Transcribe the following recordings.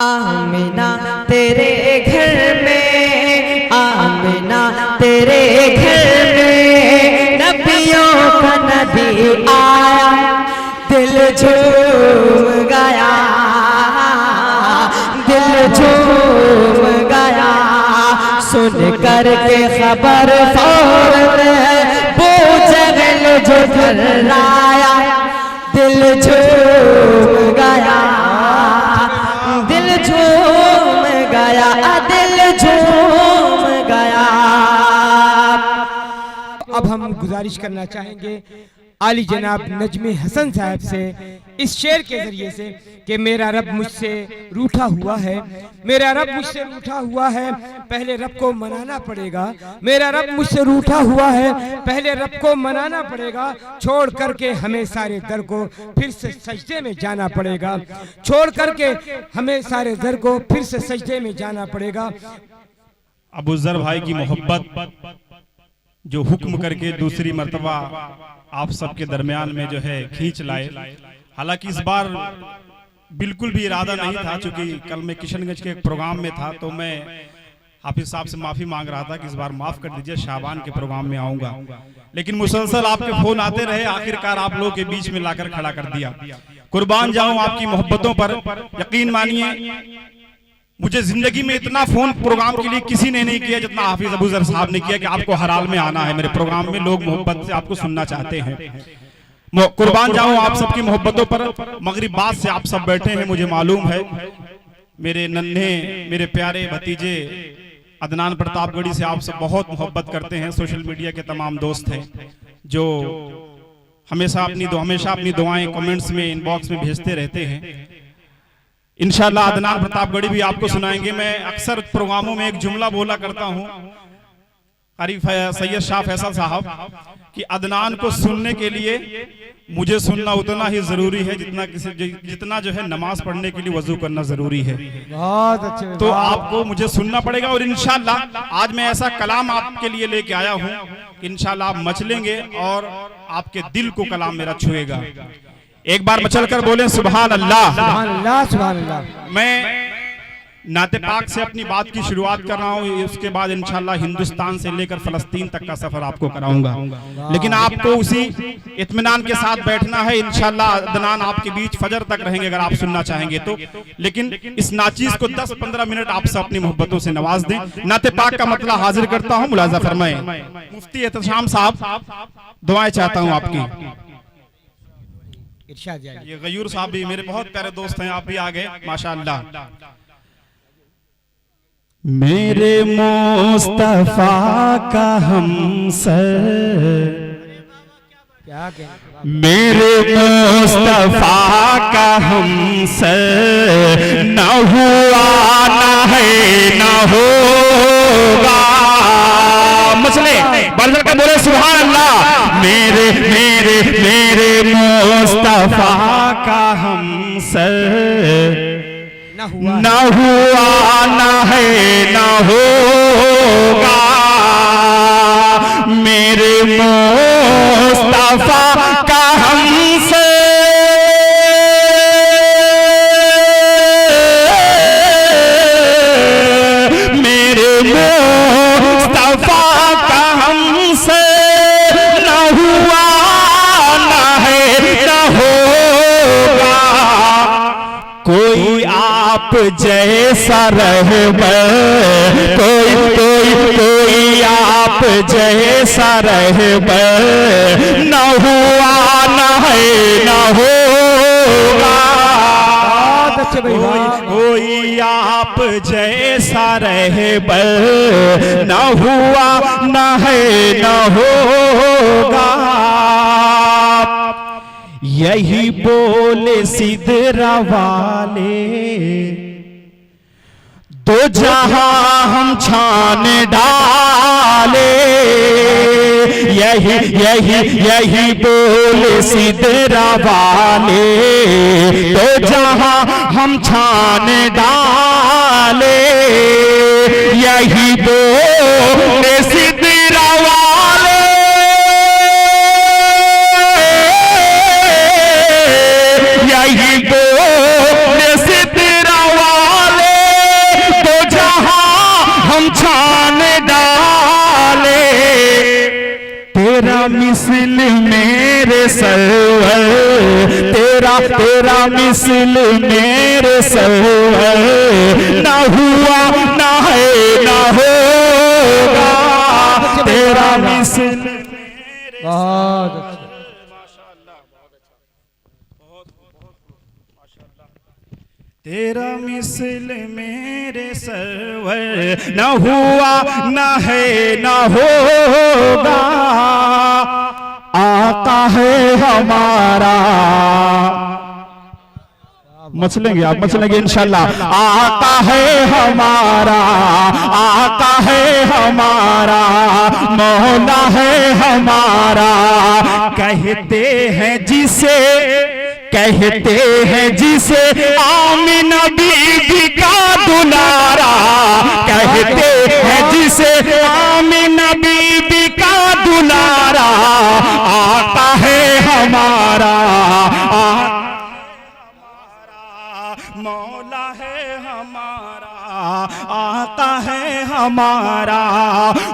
आमिना तेरे घर में, आमिना तेरे घर में नबियों का नबी आया, दिल झूम गया, दिल झूम गया। सुन कर के खबर फौरन वो जगल जो थर्राया, दिल झूम गया, दिल झूम गया, दिल झूम गया। अब हम गुजारिश करना चाहेंगे आली जनाब नजमे हसन साहब से इस शेर के जरिए से कि मेरा रब मुझसे रूठा हुआ है, मेरा रब मुझसे रूठा हुआ है, पहले रब को मनाना पड़ेगा। मेरा रब मुझसे रूठा हुआ है, पहले रब को मनाना पड़ेगा। छोड़ करके हमें सारे दर को फिर से सजदे में जाना पड़ेगा, छोड़ करके हमें सारे दर को फिर से सजदे में जाना पड़ेगा। अबू ज़र भाई की मोहब्बत जो हुक्म करके दूसरी मर्तबा आप सबके दरमियान में जो है खींच लाए। हालांकि इस बार बिल्कुल भी इरादा नहीं था, चूंकि कल मैं किशनगंज के एक प्रोग्राम में था तो मैं हाफिज साहब से माफी मांग रहा था कि इस बार माफ कर दीजिए, शाबान के प्रोग्राम में आऊंगा। लेकिन मुसलसल आपके फोन आते रहे, आखिरकार आप लोगों के बीच में लाकर खड़ा कर दिया। कुर्बान जाऊं आपकी मोहब्बतों पर। यकीन मानिए मुझे जिंदगी में इतना फोन प्रोग्राम के लिए किसी ने नहीं किया जितना हाफिज अबू ज़र साहब ने किया कि आपको हर हाल में आना है मेरे प्रोग्राम में, लोग मोहब्बत से आपको सुनना चाहते हैं। कुर्बान जाऊं आप सबकी मोहब्बतों पर। मगरिब बाद से आप सब बैठे हैं, मुझे मालूम है। मेरे नन्हे मेरे प्यारे भतीजे अदनान प्रतापगढ़ी से आप सब बहुत मोहब्बत करते हैं। सोशल मीडिया के तमाम दोस्त हैं जो हमेशा अपनी दुआएं कमेंट्स में इनबॉक्स में भेजते रहते हैं। इंशाअल्लाह अदनान प्रतापगढ़ी भी आपको सुनाएंगे। मैं अक्सर प्रोग्रामों में एक जुमला बोला करता हूं, आरिफ सैयद शाह फैसल साहब, कि अदनान को सुनने के लिए मुझे सुनना उतना ही जरूरी है जितना जो है नमाज पढ़ने के लिए वजू करना जरूरी है। बहुत अच्छे। तो आपको मुझे सुनना पड़ेगा और इंशाअल्लाह आज मैं ऐसा कलाम आपके लिए लेके आया हूं कि इंशाअल्लाह आप मचलेंगे और आपके दिल को कलाम मेरा छुएगा। एक बार मचल कर बोले सुभान अल्लाह, सुभान अल्लाह, सुभान अल्लाह। मैं नाते पाक से अपनी बात की शुरुआत कर रहा हूँ, उसके बाद इंशाअल्लाह हिंदुस्तान से लेकर फलस्तीन तक का सफर आपको कराऊंगा। लेकिन आपको उसी इत्मीनान के साथ बैठना है। इंशाअल्लाह अदनान आपके बीच फजर तक रहेंगे अगर आप सुनना चाहेंगे तो। लेकिन इस नाचीज को 10-15 मिनट आप सब अपनी मोहब्बतों से नवाज दें। नाते पाक का मतला हाजिर करता हूँ, मुलाजा फरमाएं। मुफ्ती एहतशाम साहब दुआएं चाहता हूँ आपकी। ये गयूर साहब भी मेरे बहुत प्यारे दोस्त हैं, आप भी आ गए माशाअल्लाह। मेरे मुस्तफा का हमसर, मेरे मुस्तफा का हमसर, न हुआ न है न होगा। मसले बढ़ कर बोले सुभान अल्लाह। मेरे मेरे मेरे मुस्तफा का हमसर, न हुआ न है न होगा। मेरे मुस्तफा का हमसे मेरे मुस्तफा का हमसे न हुआ न है न होगा। कोई आप जैसा रहबर, कोई आप जैसा रहबर, न हुआ न है न होगा। कोई आप जैसा रहबर, न हुआ न है न होगा। यही बोले सिदरा वाले, दो जहां हम छान डाले। यही बोले सिदरा वाले, दो जहां हम छान डाले। यही बोले सिदरा वाले, यही बोले सिदरा वाले, सरवर, तेरा मिसल मेरे सरवर, ना हुआ ना है ना होगा, तेरा मिसल बहुत अच्छा। तेरा मिसल मेरे सरवर, न हुआ न है न होगा, आका है हमारा। मचलेंगे आप, मचलेंगे इंशाल्लाह। आका है हमारा, आका है हमारा, मौला है हमारा, कहते हैं जिसे आमिना बीबी का दुलारा, कहते हैं जिसे आमिना बीबी का दुलारा, आका है हमारा, मौला है हमारा, आका है हमारा,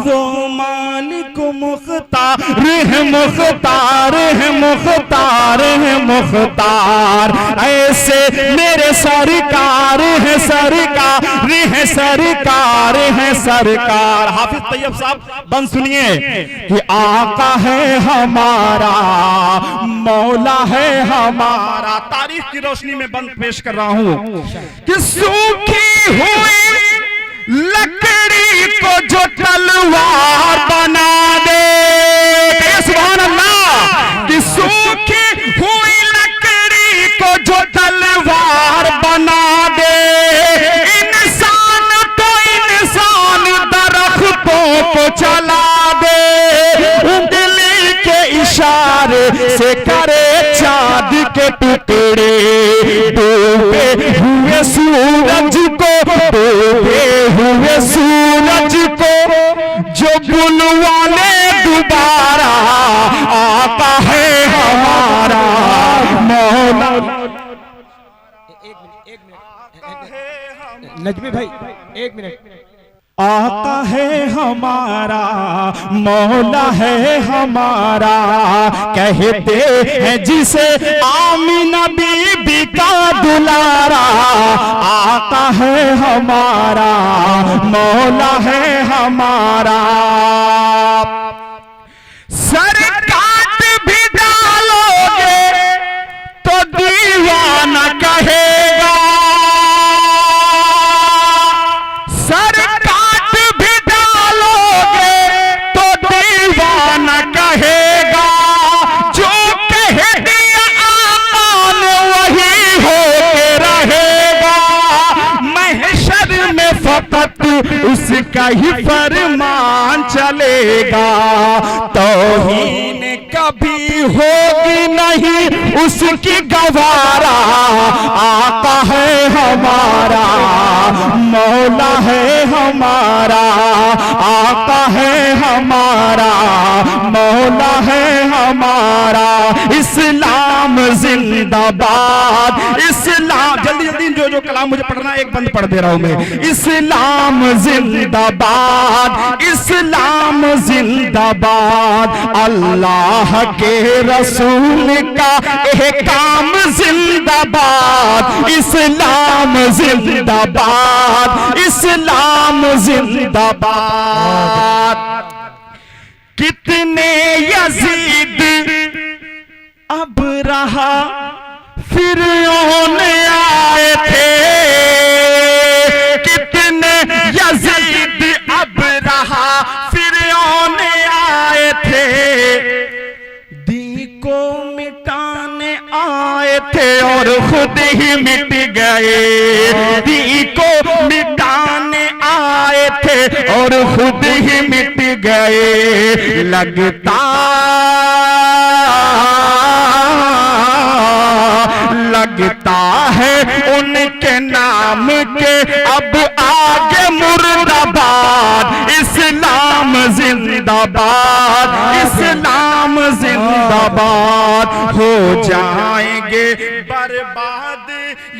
वो मालिक मुख्तार है, मुख्तार है, मुख्तार है, मुख्तार, ऐसे मेरे सरकार है, सरकार है, सरकार है, सरकार। हाफिज तैयब साहब बंद सुनिए कि आका है हमारा, मौला है हमारा। तारीख की रोशनी में बंद पेश कर रहा हूं कि सूखी हुई लकड़ी को जो तलवार बना दे, सुभान अल्लाह, कि सूखी हुई लकड़ी को जो तलवार बना दे, इंसान तो इंसान दरख्तों को चला दे, उंगली के इशारे से करे चाँद के टुकड़े, डूबे हुए सूरज को, डूबे हुए सूरज को जो बुलवा ले दोबारा, आका है हमारा, मौला। नजमी भाई एक मिनट। आका है हमारा, मौला है हमारा, कहते हैं जिसे आमिना बीबी का दुलारा, आका है हमारा, मौला है हमारा। सर काट भी डालोगे तो दीवाना कहेगा, सर काट भी डालोगे तो दीवाना कहेगा, जो कह दिया आका ने वही होके रहेगा, महशर में फकत उसका ही फरमान चलेगा, तौहीन कभी होगी नहीं उसकी गवारा, आका है हमारा, मौला है हमारा, आका है हमारा, मौला है हमारा। इस्लाम जिंदाबाद, इस्लाम, जल्दी जल्दी जो कलाम मुझे पढ़ना, एक बंद पढ़ दे रहा हूं मैं। इस्लाम जिंदाबाद, इस्लाम जिंदाबाद, अल्लाह के रसूल का एहकाम जिंदाबाद, इस्लाम जिंदाबाद, इस्लाम जिंदाबाद। कितने यजीद अब रहा फिरौन आए थे, कितने यजीद अब रहा फिरौन आए थे, दी को मिटाने आए थे और खुद ही मिट गए, दी को मिटाने आए थे और खुद ही मिट गए, लगता है उनके नाम के अब आगे मुर्दाबाद, इस्लाम जिंदाबाद, इस्लाम जिंदाबाद। हो जाएंगे बर्बाद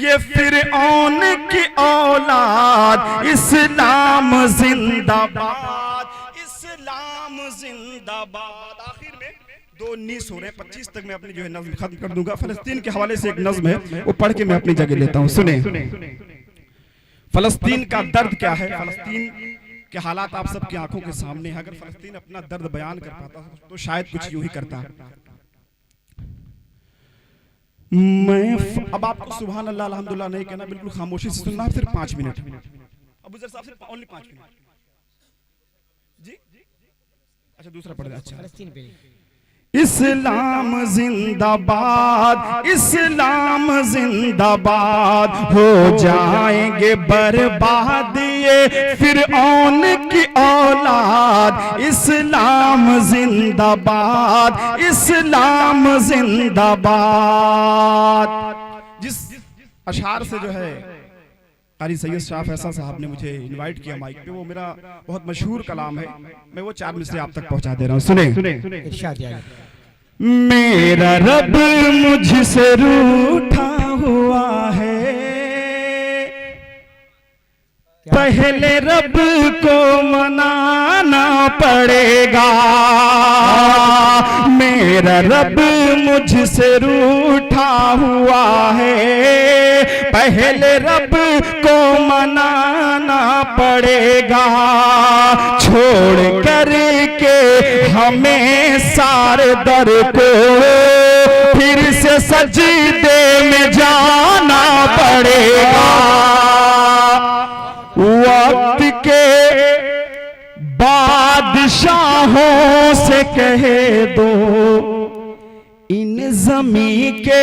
ये फिरौन की औलाद, इस्लाम जिंदाबाद, इस्लाम जिंदाबाद। आखिर में 2:19 हो रहे हैं, 25 तक मैं अपनी जो है नज्म खत्म कर दूंगा। फलस्तीन के हवाले से एक नज्म है, वो पढ़ के मैं अपनी जगह लेता हूँ। सुने, फलस्तीन का दर्द क्या है, फलस्तीन के हालात आप सबकी आंखों के सामने है। अगर फलस्तीन अपना दर्द बयान कर पाता तो शायद कुछ यूं ही करता। अब आपको सुभान अल्लाह अल्हम्दुलिल्लाह नहीं कहना, बिल्कुल खामोशी से सुनना, सिर्फ 5 मिनट। अबू ज़र साहब सिर्फ ओनली 5 मिनट जी। अच्छा दूसरा पढ़ दे। अच्छा, फलस्तीन पे इस्लाम जिंदाबाद, इस्लाम जिंदाबाद, हो जाएंगे बर्बाद ये फिरऔन की औलाद। इस्लाम जिंदाबाद, इस्लाम जिंदाबाद। जिस अशार से जो है कारी सैयद शाह फैसल साहब ने मुझे इनवाइट किया माइक पे, वो मेरा बहुत मशहूर कलाम है, मैं वो 4 मिसरे आप तक पहुंचा दे रहा हूँ। सुने, इरशाद है। मेरा रब मुझसे रूठा हुआ है, पहले रब को मनाना पड़ेगा। मेरा रब मुझसे रूठा हुआ है, पहले रब को मनाना पड़ेगा। छोड़ कर के हमें सारे दर को फिर से सजदे में जाना पड़ेगा। वक्त के बादशाहों से कह दो, इन ज़मी के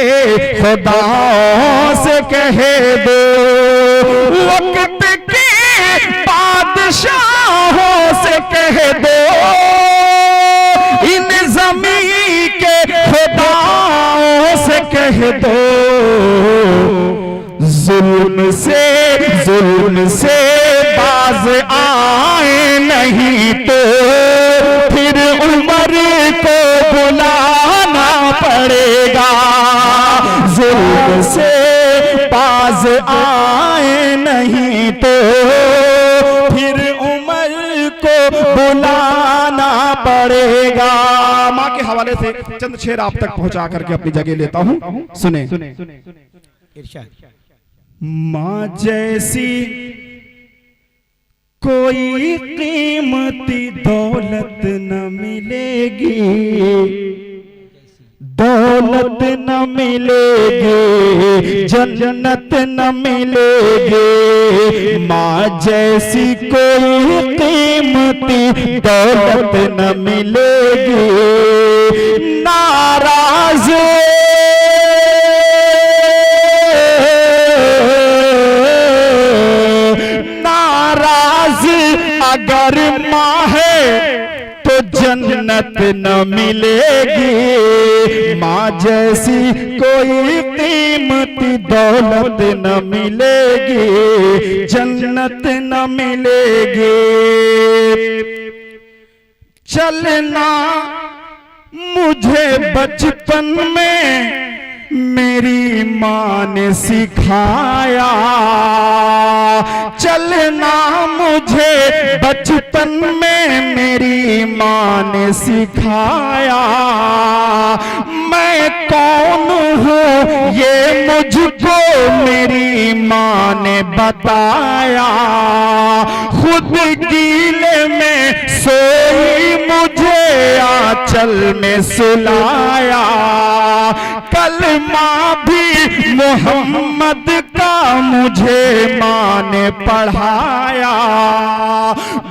खुदाओं से कह दो। वक्त के बादशाहों से कह दो, इन ज़मी के खुदाओं से कह दो। जुल्म से बाज आए नहीं तो फिर उमर को बुलाना पड़ेगा। जुल्म से बाज आए नहीं तो फिर उमर को बुलाना पड़ेगा। माँ के हवाले से चंद शेर आप तक पहुंचा करके अपनी जगह लेता हूँ। सुने, इरशाद। माँ जैसी कोई कीमती दौलत न मिलेगी, दौलत न मिलेगी, जन्नत न मिलेगी। माँ जैसी कोई कीमती दौलत न मिलेगी। नाराज अगर माँ है तो जन्नत न मिलेगी। माँ जैसी कोई कीमती दौलत न मिलेगी, जन्नत न मिलेगी। चलना मुझे बचपन में मेरी माँ ने सिखाया, चलना मुझे बचपन में मेरी माँ ने सिखाया। मैं कौन हूँ ये मुझको मेरी माँ ने बताया। खुद गीले में सोई मुझे आंचल में सुलाया। कलमा भी मोहम्मद का मुझे माँ ने पढ़ाया।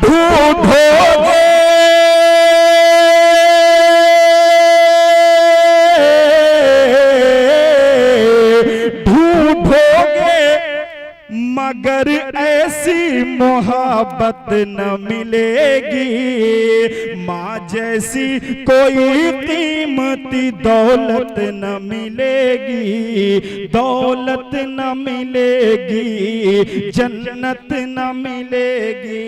ढूंढोगे मगर ऐसी मोहब्बत न मिलेगी। माँ जैसी कोई कीमती दौलत न मिलेगी, दौलत न मिलेगी, जन्नत न मिलेगी।